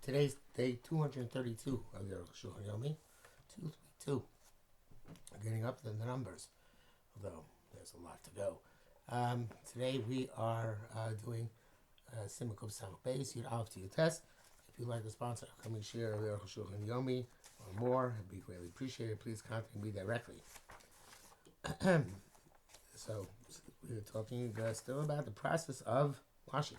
Today's day 232 of the Arukh HaShulchan 232. Getting up the numbers, although there's a lot to go. Today we are doing Simukov Samach Beis, Yud Aleph to your test. If you'd like to sponsor a coming share of the Arukh HaShulchan Yomi or more, it'd be greatly appreciated. Please contact me directly. So we're talking still about the process of washing.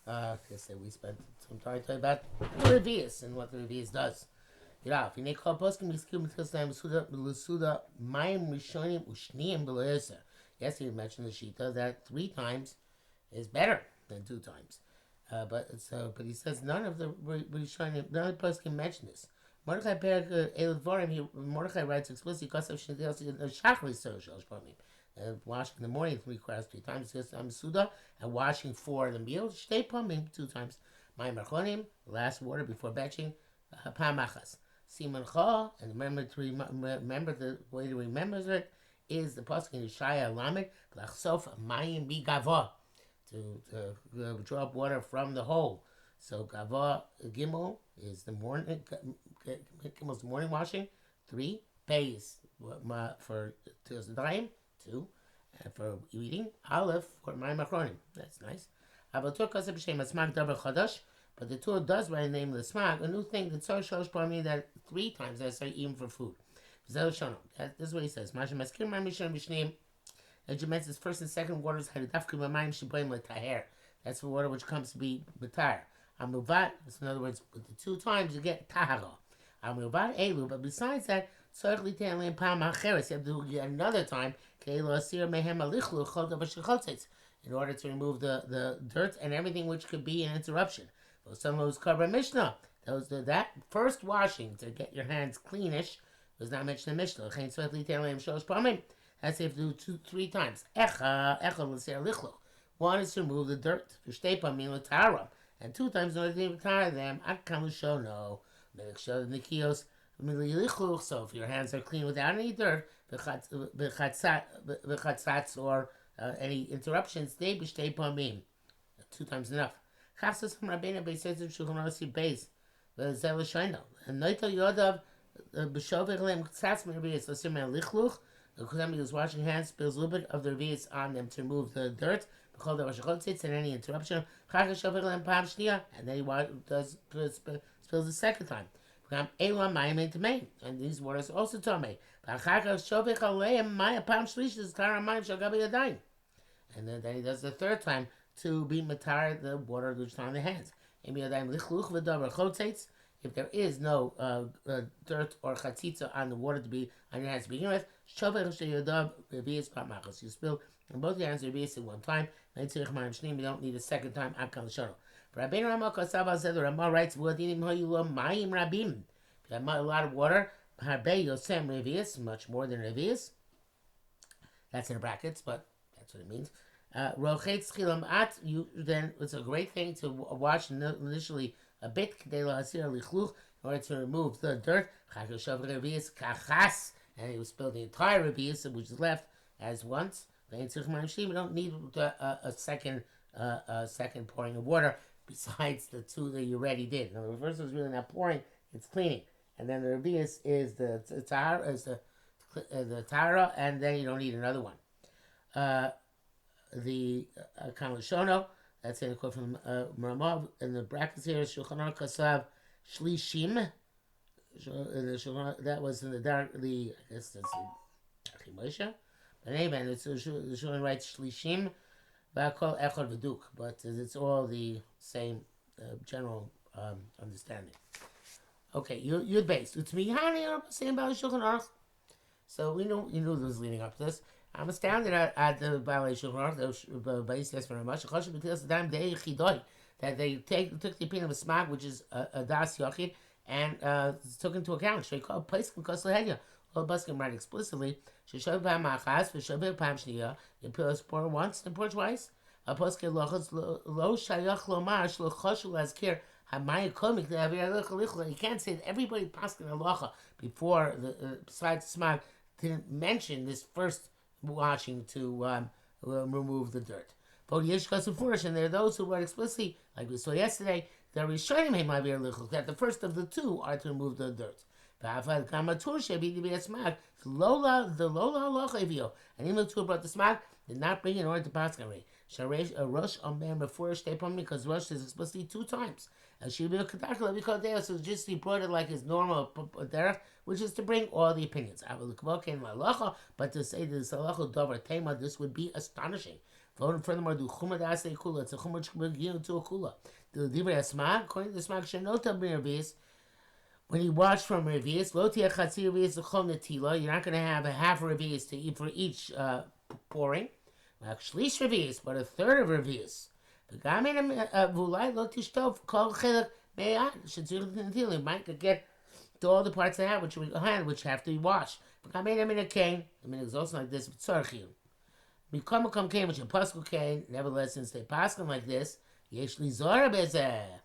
We spent some time talking about the Revius and what the Revius does. Yesterday we mentioned the Shita that 3 times is better than 2 times. But he says none of the poskim mention this. Mordechai writes explicitly washing in the morning requires 3 times Suda, and washing for the meal, 2 times. The last water before batching, Pamachas. Simancha, and remember the way to remember it is the pasuk in Yeshaya Lamed, Lachsof Mayim Bigava, to draw up water from the hole. So Gava Gimel is the morning. Gimel's the morning washing. 3 pays for Tuesday, 2, and for eating. Aleph for my Machronim. That's nice. But the Torah does by the name of the smag, a new thing that so shows probably that 3 times that's even for food. This is what he says. It first and second waters had that's the water which comes to be betar. Amuvat, in other words, with the 2 times you get tahara. Amuvat elu, but besides that, you have to get another time in order to remove the dirt and everything which could be an interruption. Some of those cover Mishnah. That first washing to get your hands cleanish was not mentioned in Mishnah. That's if you do 3 times. One is to remove the dirt, and 2 times in order to retire them. So if your hands are clean without any dirt, or any interruptions, they be 2 times enough. Chasas from Rabbeinu Beisetz Shulchan OC Beis, V'zel Shayno, and Noito Yodav B'Shovech Lem Tzatz Me'Revius L'Simei Lichluch. Because he was washing hands, spills a little bit of the Revius on them to remove the dirt. B'Chol Davar Shechotzitz, and any interruption. Chachas Shovech Lem Pam Shnia, and then he spills the second time. And these waters also Tomei. And then he does the 3rd time to be matar the water which is on the hands. If there is no dirt or chatzitza on the water to be on your hands to begin with, you spill in both your hands in 1 time. You don't need a 2nd time. Rabbeinu Rama Kosav said the Rama writes, if you have a lot of water, much more than Revius. That's in brackets, but that's what it means. Then it's a great thing to wash initially a bit in order to remove the dirt. And he will spill the entire Revius, which is left as once. We don't need a second pouring of water besides the 2 that you already did. Now, the first is really not pouring; it's cleaning, and then the Revius is the tara, and then you don't need another one. The Kamalishono, that's in a quote from Maramav, in the brackets here, Shulchan Aruch Kasav Shlishim. That was in I guess that's the Moshe. But anyway, the Shulchan writes Shlishim, Bakol Echad V'duk, but it's all the same general understanding. Okay, you're based. It's me, honey, I'm saying about Shulchan Aruch. So you knew this was leading up to this. I'm astounded at the violation of the basis very much. That they took the opinion of a smag, which is a das yachid, and took into account. They called place Koslehedia. Well, Buskin write explicitly. You pour once and pour twice. A poske lochos lo shayach lomar shlochoshu lazkir. You can't say that everybody paskin halacha before besides smag didn't mention this first washing to remove the dirt. And there are those who write explicitly, like we saw yesterday, the Rishonim that the first of the two are to remove the dirt. The Lola halacha evio, and even the two brought the smack did not bring in order to paskan. Sharesh a rush on man before stay upon me because rush is explicitly 2 times. And she be a katakla because there, so just he brought it like his normal derech, which is to bring all the opinions. But to say this halacha davar tema, this would be astonishing. Furthermore, do chumad asay kula. It's a chumad shkabaginu to a kula. The divrei asmag, according to the smag shenota b'nervis. When you watch from revius, lo tia chatzi revius l'chol netila, you're not going to have a half revius to eat for each pouring. Shlish revius, but a third of revius. V'ulai lo tishtov kol chelak me'at shetzirich netila. You might get to all the parts they have which have to be washed. V'gamein in a cane. I mean, it's also like this. Tzarchiyun. Mikom cane, which a pascal cane. Nevertheless, since they pascal like this, yesh li zora bezeh.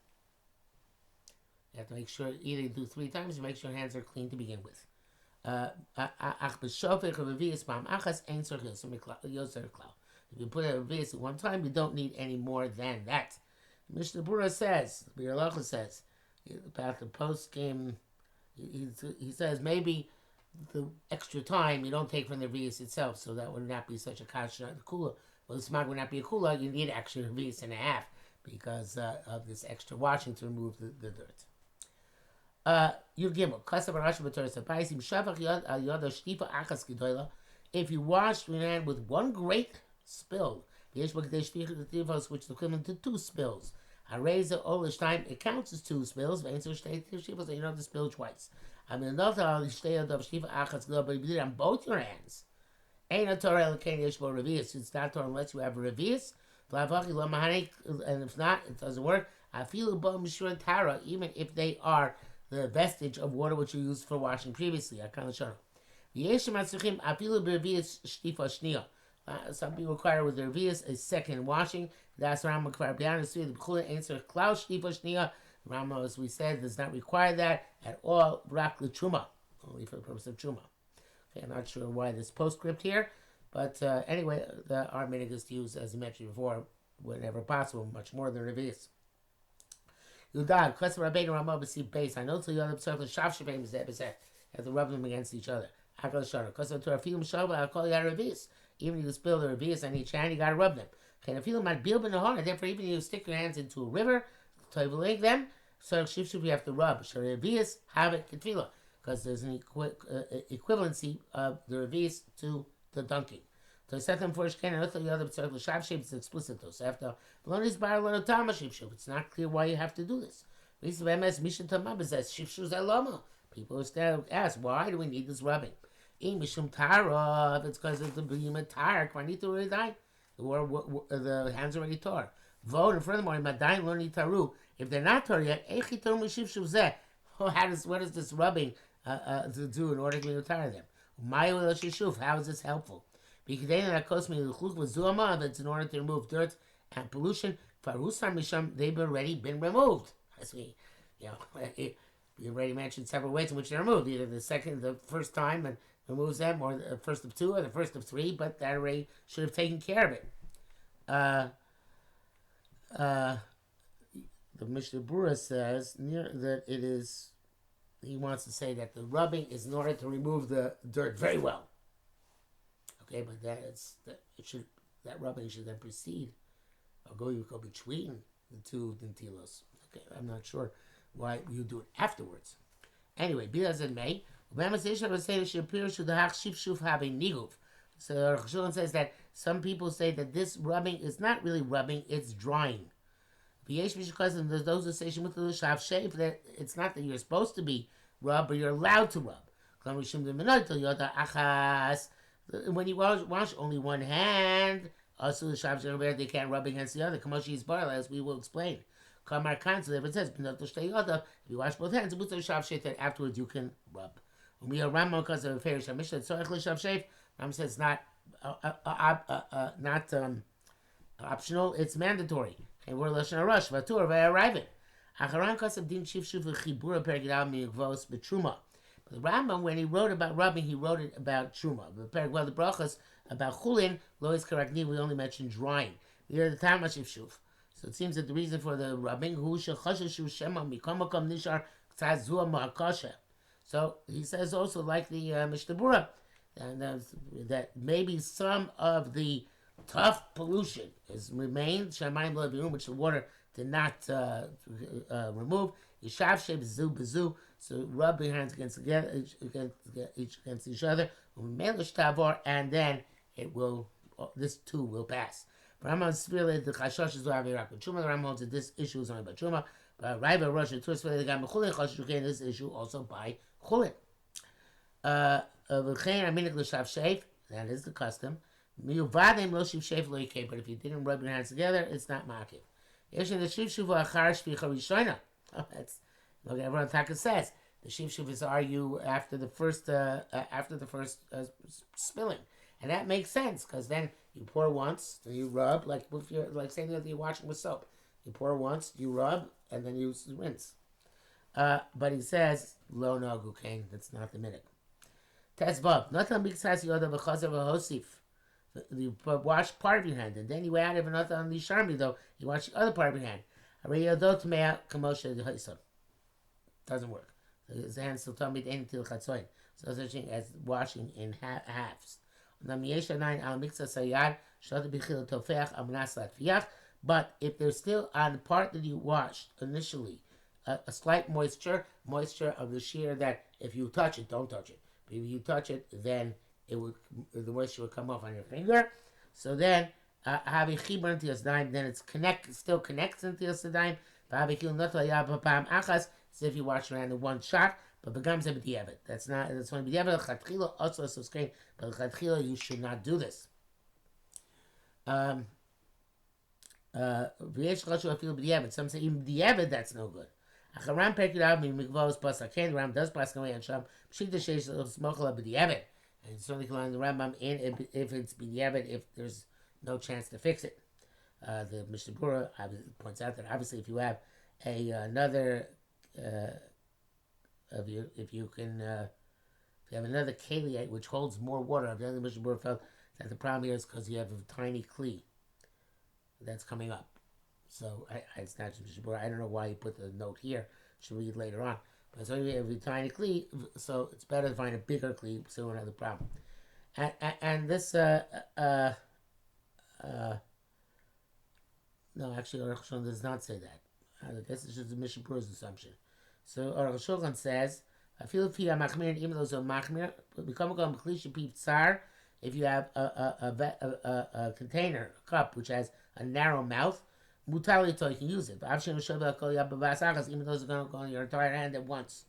You have to make sure either you do 3 times or make sure your hands are clean to begin with. If you put a revius at one time, you don't need any more than that. Mishnah Berurah says, Biralacha says, about the post-game, he says maybe the extra time you don't take from the revius itself, so that would not be such a kasha kula. Well, the smag would not be a kula, you need actually a revius and a half because of this extra washing to remove the dirt. If you wash your hand with 1 great spill, which is equivalent to 2 spills, it counts as 2 spills, so you don't have to spill twice. I mean, but if you did it on both your hands, it's not Torah unless you have a revius, and if not, it doesn't work. Even if they are the vestige of water which you used for washing previously. Some people require with the revius a second washing. That's Rambam require beyond the B'chula answer Klaus Shtifa Shnia. Rambam, as we said, does not require that at all. Rak l'truma, only for the purpose of truma. Okay, I'm not sure why this postscript here, but anyway, our minhag is to use, as I mentioned before, whenever possible, much more than revius. Yudad, Chesed Rabbeinu Ramah B'Sib Beis. I know till you have the Shav Shavim Zeh. You have to rub them against each other. Akal Shana. Chesed Torah Filim Shava. I'll call you out revius. Even if you spill the revius on each hand, you got to rub them. Okay, if you might build in the heart, therefore even if you stick your hands into a river to link them, so Shivshuv you have to rub. So revius have it ketfila because there's an equivalency of the revius to the dunking. So set them for Ishken and the other circle shav shape is explicit though. So after Lonis bar lo tama shivshuv, it's not clear why you have to do this. People ask, why do we need this rubbing? If it's because of the beam of tar, already died. The hands already tore. Vote and furthermore, if they're not tore yet, what is this rubbing to do in order to tire them? How is this helpful? Because it's in order to remove dirt and pollution. They've already been removed. As we already mentioned several ways in which they're removed. Either the first time and removes them, or the first of 2, or the first of 3. But that already should have taken care of it. The Mishnah Berurah says that it is. He wants to say that the rubbing is in order to remove the dirt very well. Okay, but that rubbing should then precede or go between the 2 netilos. Okay, I'm not sure why you do it afterwards. Anyway, be as it may, so Arukh HaShulchan says that some people say that this rubbing is not really rubbing, it's drying. There's those who say that it's not that you're supposed to be rubbed, but you're allowed to rub. When you wash only one hand, also the Shav Shavim they can't rub against the other. Kamoshi is bar, as we will explain. Kamar Khan, so therefore it says, if you wash both hands, that afterwards you can rub. When we are Rambam because of a fair Shamisha, Rambam says it's not optional, it's mandatory. And we're Lashon Arash, Vatur, Vayarivin. Acharan Kasav Din Shivshuv Chibura Pergidal Miyavos Betruma. But the Rambam, when he wrote about rubbing, he wrote it about Truma. Well, the brachas about Chulin, Lois Karakni, we only mentioned drying. Here the time of Shivshuv. So it seems that the reason for the rubbing hu shechashashu shema mikomakom nishar tzazua ma'akasha. So he says also like the Mishnah Berurah, and that maybe some of the tough pollution has remained, shamayim lo birum, which the water did not remove. Yishav sheb zu bezu, so rub your hands against each other, and then it will. This too will pass. Rambam Sfirle the Chashosh is Avirak. Truma the Rambam holds that this issue is only by Truma. But Raiva Rosh and Tursfele the Gam Chulin Chashosh this issue also by Chulin. V'chein Aminik l'shav sheif. That is the custom. Miyuvadem lo shiv sheif lo yikei. But if you didn't rub your hands together, it's not makiv. Yeshin the shiv shuva achar shvicha rishoina. That's what everyone Taka says. The shiv shuvas argue after the first spilling. And that makes sense, because then you pour once, then you rub, like if you're saying that you're washing with soap. You pour once, you rub, and then you rinse. But he says, lo nagu kain, that's not the minute. Tezvav, nothing b'ksas yoda v'chazav v'hosif. You wash part of your hand, and then you add another on the sharmi, though, you wash the other part of your hand. Doesn't work. His hands still tell me to end till chatzoin. So such thing as washing in halves. But if there's still on the part that you washed initially a slight moisture of the shear, that if you touch it, don't touch it. But if you touch it, then the moisture will come off on your finger. So then having chibur into your daim, then still connects into your daim. So if you wash your hand in one shot. But becomes a b'diavad. That's one b'diavad. Chatchila also so screen. But chatchila you should not do this. V'yesh chashu afil b'diavad. Some say even b'diavad that's no good. Acharam pekid av mikvos pasaken. Ram does pass away on sham. Pshita sheish smokala b'diavad. And certainly can line the Rambam in if it's b'diavad, if there's no chance to fix it. The Mishnah Berurah points out that obviously if you have another if you have another keli which holds more water, the other Mishnah Berurah felt that the problem here is because you have a tiny kli that's coming up. So it's not Mishnah Berurah. I don't know why you put the note here. Should read later on. But so you have a tiny kli, so it's better to find a bigger kli so you won't have the problem. And this no, actually Arukh HaShulchan does not say that. I guess it's just the Mishnah Berurah's assumption. So Arukh HaShulchan says, I feel if you have machmir, even though it's a machmir, become a tsar, if you have a container, a cup, which has a narrow mouth, mutalito, you can use it. But even though it's going to go on your entire hand at once.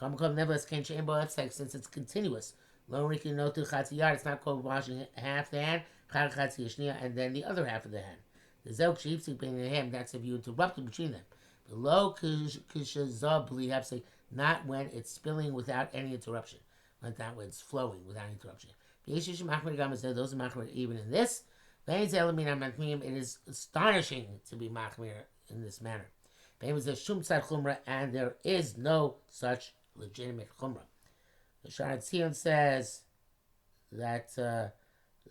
Nevertheless, it's like since it's continuous. It's not called washing half the hand, and then the other half of the hand. The zelk sheepsik being in him, that's if you interrupted between them. Below kishazab, not when it's spilling without any interruption. Not when it's flowing without interruption. Those are machmir even in this. It is astonishing to be machmir in this manner. And there is no such legitimate chumrah. The Shara Tzion says that the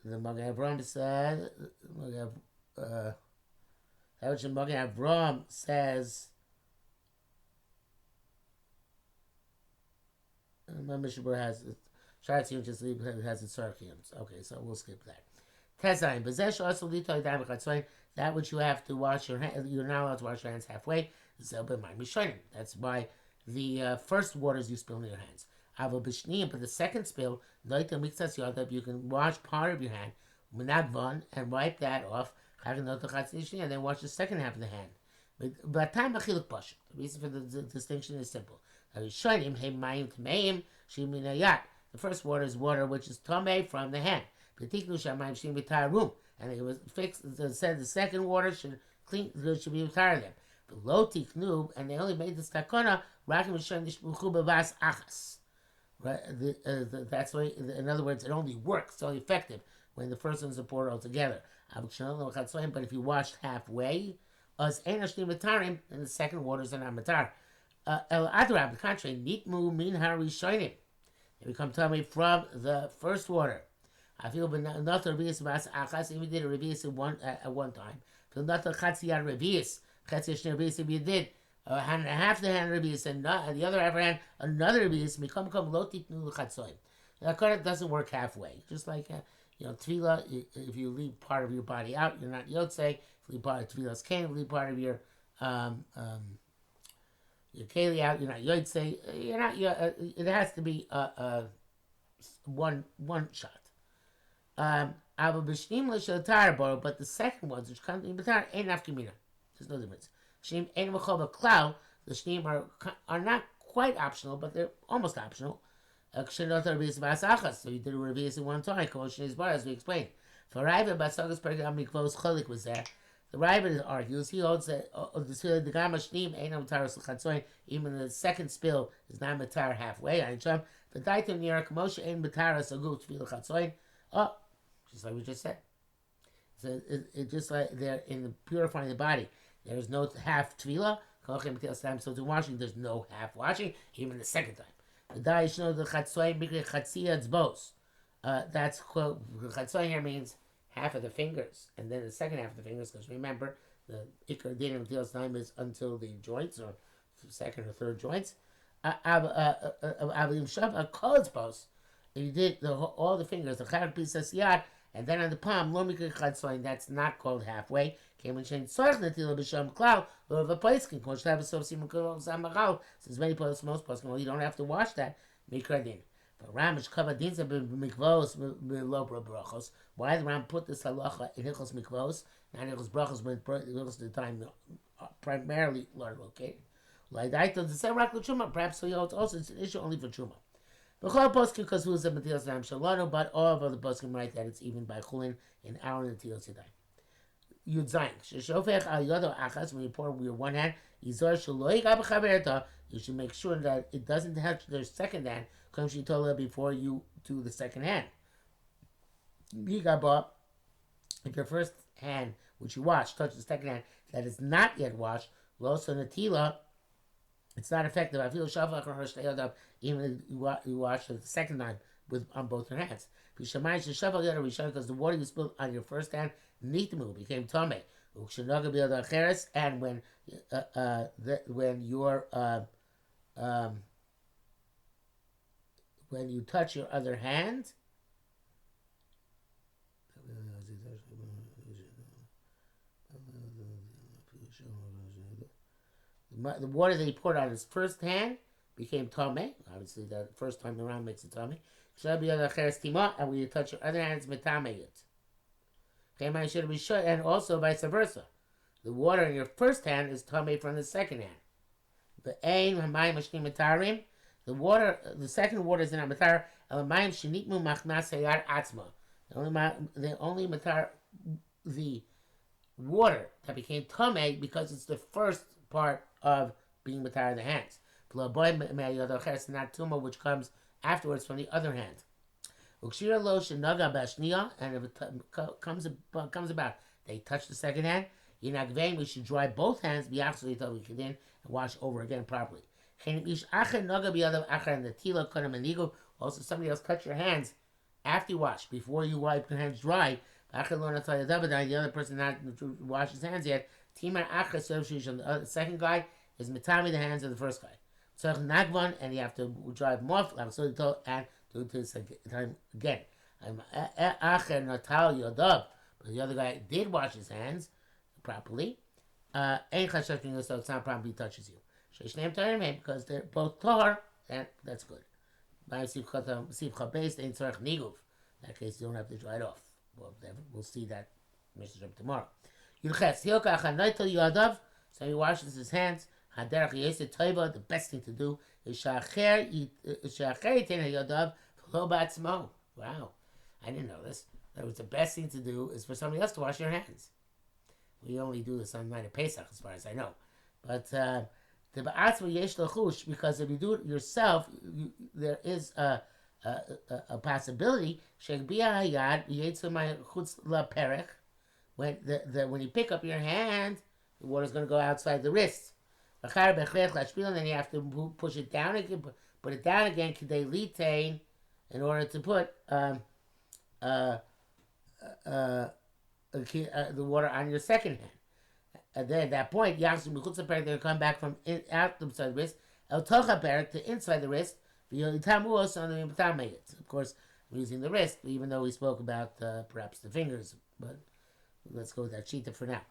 Magen Avraham said, Magen Avraham says, Mishnah Berurah has Shara Tzion just has the Sarkians. Okay, so we'll skip that. Tezayin, Bezesh also litoy dam b'chatzoyin, that which you have to wash your hands, you're not allowed to wash your hands halfway. That's why the first waters you spill in your hands. But the second spill, you can wash part of your hand, and wipe that off, and then wash the second half of the hand. But the reason for the distinction is simple. The first water is water which is tamei from the hand. And it was fixed. It said the second water should be retired them. But lo tiknu, and they only made this takana rakim v'shem nishbuchu b'vas achas. Right? That's why. In other words, it only works. It's only effective when the first ones are poured all together. But if you washed halfway, then the second waters are not matar. El adrab, the contrary, nitmu min harishonim. They become tummy from the first water. I feel but not the revius vas achas. Even did a revius at one time. If you did hand half the hand revius and the other half hand another revius, that doesn't work halfway. Just like tefillah, if you leave part of your body out, you're not yotzei. If you leave part of tefillah's cane, if you leave part of your keli out, you're not yotzei. You're not. It has to be one shot. But the second ones, which come in Batar, ain't nafkamina. There's no difference. Shneim ain't mechol cloud. The shneim are not quite optional, but they're almost optional. So you did a revius in one time, as we explained. For Raiva, Basagas Pergam Mikvos Cholik was there. The Raiva argues, he holds that the Gama Shneim ain't Matar Chatzoin, even the second spill is not Matar halfway. I jump. The Daitim Nira Kamosha ain't Matar Sagut Tefillah Chatzoin. Oh, just like we just said. So it's just like they're in purifying the body. There's no half tefillah. So to washing, there's no half washing, even the second time. The Daishno the Chatzoin Bikri Chatzia Tzbos. That's quote Chatzoin here means half of the fingers, and then the second half of the fingers, because remember the Ikar Din of Tilas time is until the joints or second or third joints. Avim Shav a Tzbos. If you did all the fingers, the Charak Pisas Yad, and then on the palm, Lo Mikri Chatzoin, that's not called halfway. Came and changed Sorch Natila B'Shem Klau, or of a Paiskin, Kosh Tav Sof Simon Kol Samachal, since many places, most places, well, you don't have to wash that. Mikradin. But Ramish Kavadinza Mikvos Lobra Brachos. Why the Ram put this halacha in Hilchos Mikvos, not Hilchos Brachos, when Hilchos the time primarily located. Like I thought the same Rak Truma, perhaps so also it's an issue only for Truma. But all poskim because who's a Matilas Ram Shalano, but all of the poskim write that it's even by Chulin in our Natilas Yadayim. Yud Zayin. Sheshofech al yodo achas, when you pour with your one hand, Yizor shaloi gab chaverta, you should make sure that it doesn't touch their second hand, comes shitola before you do the second hand. Bigaba, if your first hand, which you wash, touches the second hand that is not yet washed, loso natila, it's not effective. I feel shavach or shteyadav, even if you wash it the second time on both your hands. Because the water you spilled on your first hand, nitmu, became tame. And when you touch your other hand, the water that he poured on his first hand became tame. Obviously, the first time around makes it tame. And when you touch your other hand, it's metameyut. And also vice versa. The water in your first hand is tame from the second hand. The water, the second water is in a matar. The only matar, the water that became tame because it's the first part of being matar the hands. Not tuma, which comes afterwards from the other hand. And if it comes about, they touch the second hand. We should dry both hands and wash over again properly. Also, somebody else cut your hands after you wash, before you wipe your hands dry. The other person not wash his hands yet. The second guy is mitami the hands of the first guy. And you have to dry them off. And do this time again. But the other guy did wash his hands properly. So it's not probably touches you. Because they're both tar, and that's good. In that case, you don't have to dry it off. We'll see that message tomorrow. So he washes his hands. The best thing to do is wow, I didn't know this. That was the best thing to do is for somebody else to wash your hands. We only do this on night of Pesach, as far as I know. But because if you do it yourself, there is a possibility. When you pick up your hand, the water's going to go outside the wrist. And then you have to push it down again, put it down again, in order to put the water on your second hand. And then at that point, Yachsu Mechutz Perek, they're come back from outside the wrist, El Tocha Perek to inside the wrist, of course, we're using the wrist, even though we spoke about perhaps the fingers, but let's go with that shita for now.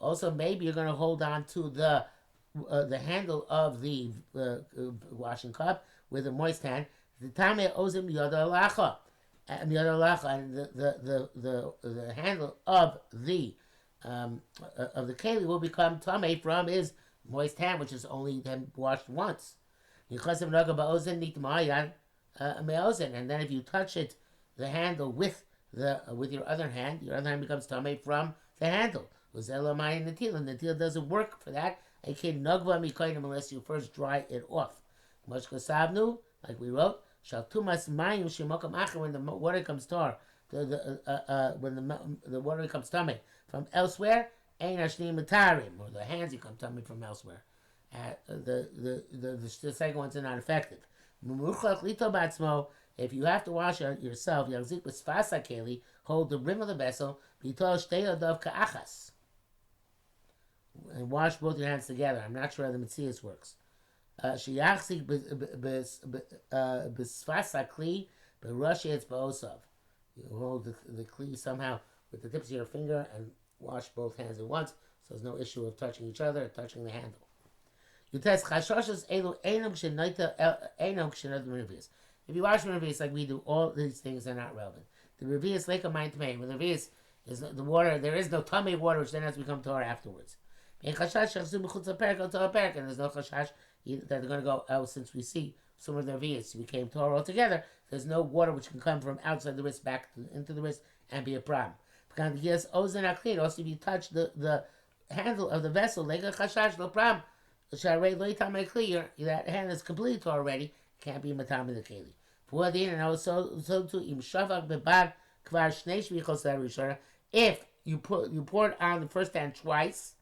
Also, maybe you're going to hold on to the handle of the washing cup with a moist hand. The tame ozim yada lacha, and the handle of the keli will become tame from his moist hand, which is only then washed once. And then if you touch it, the handle with your other hand becomes tame from the handle. Natila doesn't work for that. Unless you first dry it off. Like we wrote, when the water comes tar, when the water becomes tame from elsewhere, or the hands become tame from elsewhere. The second ones are not affected. If you have to wash it yourself, hold the rim of the vessel, and wash both your hands together. I'm not sure how the Metzias works. You hold the kli somehow with the tips of your finger and wash both hands at once, so there's no issue of touching each other or touching the handle. If you wash revius like we do, all these things are not relevant. The revius like a mind to me. When the revius is the water, there is no tummy water which then has to become Torah afterwards. And there's no chashash that they're going to go out, since we see some of the revius became Torah altogether. There's no water which can come from outside the wrist back into the wrist and be a problem. Also, if you touch the handle of the vessel, like a chashash, no problem. That hand is completely Torah already. Can't be matam in the keli. For the and also too im shavak bebar kvar shnei shvichos harishona. If you pour it on the first hand twice,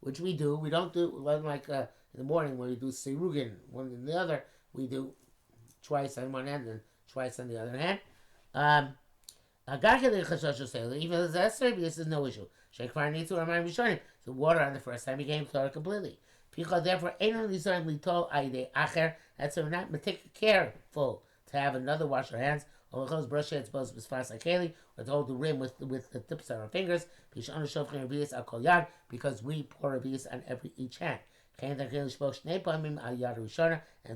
which we do. We don't do like in the morning when we do sirugin, one in the other. We do twice on one hand and twice on the other hand. Even if it's necessary, this is no issue. Shekvar needs to remind Rishonim. The water on the first time became Torah completely. Therefore, that's why we're not careful to have another wash our hands, or brush hands or to hold the rim with the tips of our fingers, because we pour revius on each hand. And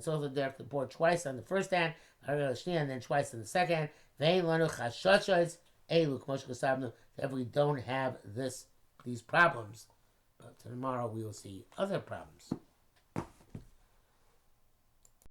so they have to pour twice on the first hand, and then twice on the second hand. If we don't have these problems, but tomorrow we will see other problems.